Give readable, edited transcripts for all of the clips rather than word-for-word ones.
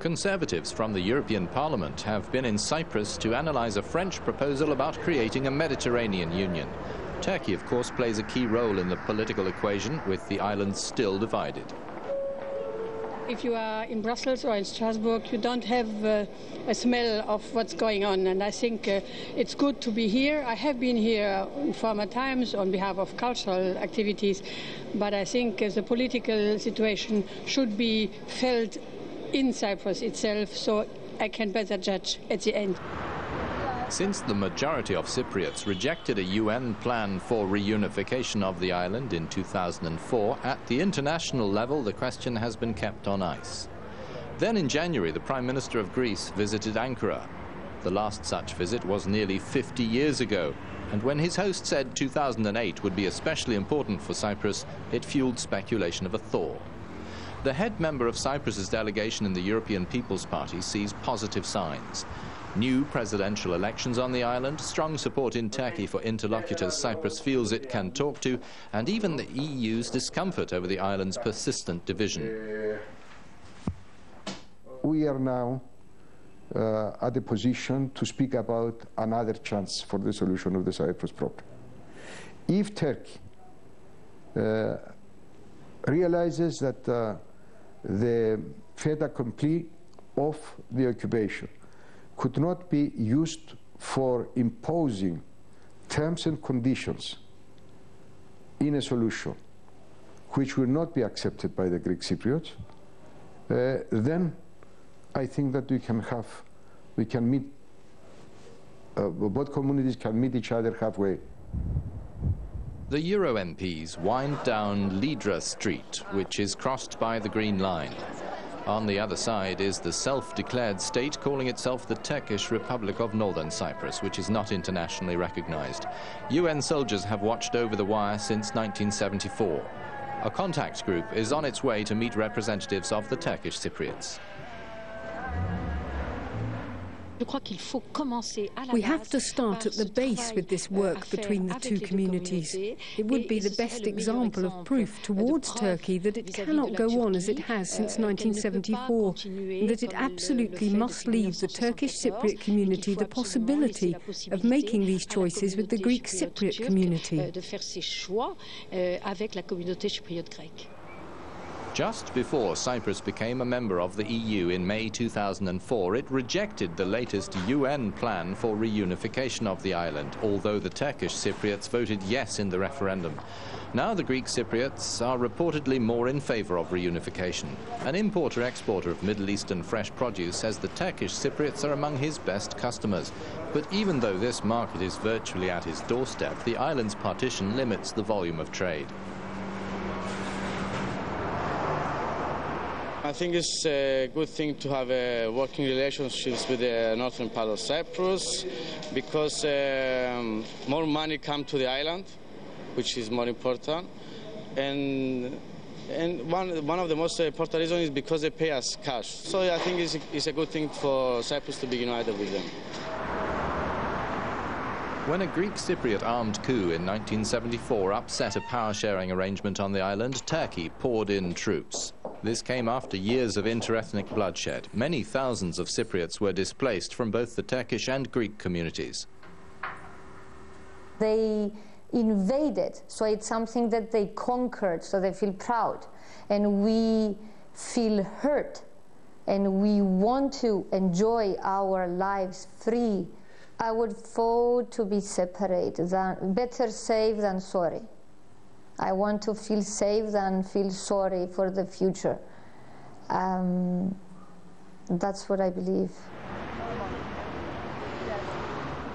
Conservatives from the European Parliament have been in Cyprus to analyse a French proposal about creating a Mediterranean Union. Turkey, of course, plays a key role in the political equation, with the island still divided. If you are in Brussels or in Strasbourg, you don't have a smell of what's going on, and I think it's good to be here. I have been here in former times on behalf of cultural activities, but I think the political situation should be felt in Cyprus itself, so I can better judge at the end. Since the majority of Cypriots rejected a UN plan for reunification of the island in 2004, at the international level the question has been kept on ice. Then in January, the Prime Minister of Greece visited Ankara. The last such visit was nearly 50 years ago, and when his host said 2008 would be especially important for Cyprus, it fueled speculation of a thaw. The head member of Cyprus's delegation in the European People's Party sees positive signs. New presidential elections on the island, strong support in Turkey for interlocutors Cyprus feels it can talk to, and even the EU's discomfort over the island's persistent division. We are now at a position to speak about another chance for the solution of the Cyprus problem. If Turkey realizes that the fait accompli of the occupation could not be used for imposing terms and conditions in a solution which will not be accepted by the Greek Cypriots, then I think that we can meet, both communities can meet each other halfway. The Euro MPs wind down Lidra Street, which is crossed by the Green Line. On the other side is the self-declared state calling itself the Turkish Republic of Northern Cyprus, which is not internationally recognized. UN soldiers have watched over the wire since 1974. A contact group is on its way to meet representatives of the Turkish Cypriots. We have to start at the base with this work between the two communities. It would be the best example of proof towards Turkey that it cannot go on as it has since 1974, and that it absolutely must leave the Turkish Cypriot community the possibility of making these choices with the Greek Cypriot community. Just before Cyprus became a member of the EU in May 2004, it rejected the latest UN plan for reunification of the island, although the Turkish Cypriots voted yes in the referendum. Now the Greek Cypriots are reportedly more in favor of reunification. An importer-exporter of Middle Eastern fresh produce says the Turkish Cypriots are among his best customers. But even though this market is virtually at his doorstep, the island's partition limits the volume of trade. I think it's a good thing to have working relationships with the northern part of Cyprus, because more money comes to the island, which is more important. And one of the most important reasons is because they pay us cash. So I think it's a good thing for Cyprus to be united with them. When a Greek Cypriot armed coup in 1974 upset a power-sharing arrangement on the island, Turkey poured in troops. This came after years of interethnic bloodshed. Many thousands of Cypriots were displaced from both the Turkish and Greek communities. They invaded, so it's something that they conquered, so they feel proud. And we feel hurt, and we want to enjoy our lives free. I would vote to be separate, better safe than sorry. I want to feel safe than feel sorry for the future. That's what I believe.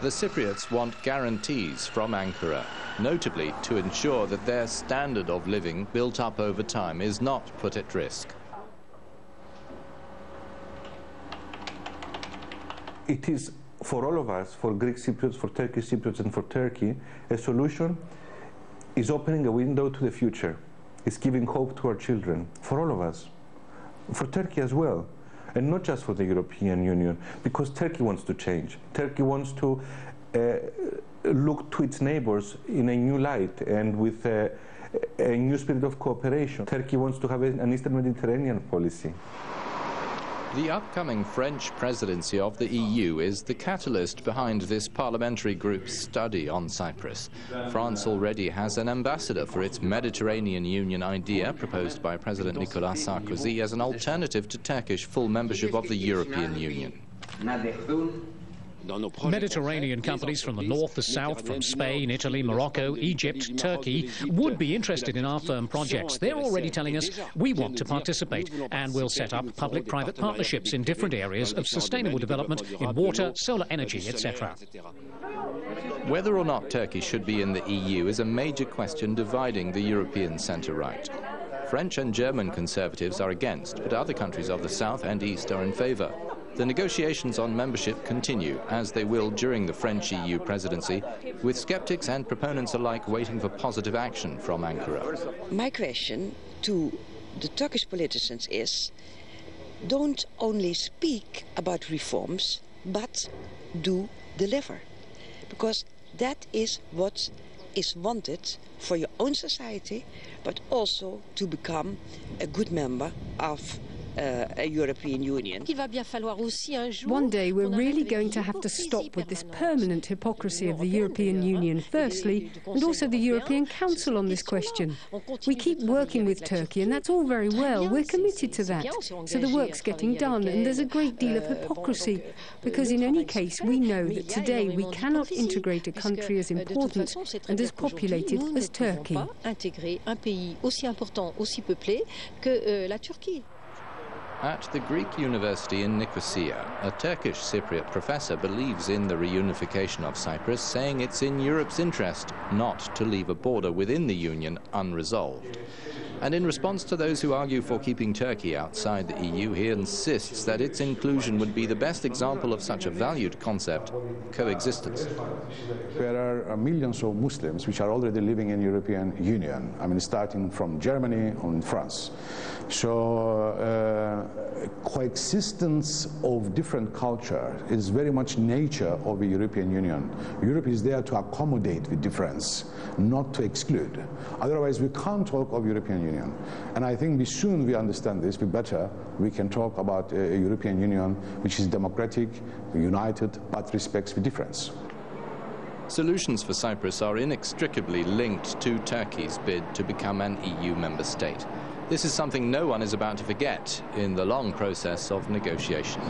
The Cypriots want guarantees from Ankara, notably to ensure that their standard of living built up over time is not put at risk. It is for all of us, for Greek Cypriots, for Turkish Cypriots and for Turkey, a solution is opening a window to the future. It's giving hope to our children, for all of us, for Turkey as well, and not just for the European Union, because Turkey wants to change. Turkey wants to look to its neighbors in a new light and with a new spirit of cooperation. Turkey wants to have an Eastern Mediterranean policy. The upcoming French presidency of the EU is the catalyst behind this parliamentary group's study on Cyprus. France already has an ambassador for its Mediterranean Union idea, proposed by President Nicolas Sarkozy as an alternative to Turkish full membership of the European Union. Mediterranean companies from the north, the south, from Spain, Italy, Morocco, Egypt, Turkey would be interested in our firm projects. They're already telling us we want to participate, and we'll set up public-private partnerships in different areas of sustainable development in water, solar energy, etc. Whether or not Turkey should be in the EU is a major question dividing the European centre-right. French and German conservatives are against, but other countries of the south and east are in favour. The negotiations on membership continue, as they will during the French EU presidency, with sceptics and proponents alike waiting for positive action from Ankara. My question to the Turkish politicians is, don't only speak about reforms, but do deliver. Because that is what is wanted for your own society, but also to become a good member of a European Union. One day we're really going to have to stop with this permanent hypocrisy of the European Union, firstly, and also the European Council on this question. We keep working with Turkey, and that's all very well. We're committed to that. So the work's getting done, and there's a great deal of hypocrisy, because in any case we know that today we cannot integrate a country as important and as populated as Turkey. At the Greek University in Nicosia, a Turkish Cypriot professor believes in the reunification of Cyprus, saying it's in Europe's interest not to leave a border within the Union unresolved. And in response to those who argue for keeping Turkey outside the EU, he insists that its inclusion would be the best example of such a valued concept, coexistence. There are millions of Muslims which are already living in the European Union, I mean, starting from Germany and France. So coexistence of different culture is very much nature of the European Union. Europe is there to accommodate the difference, not to exclude. Otherwise, we can't talk of European Union. And I think soon we understand this, better we can talk about a European Union which is democratic, united, but respects the difference. Solutions for Cyprus are inextricably linked to Turkey's bid to become an EU member state. This is something no one is about to forget in the long process of negotiation.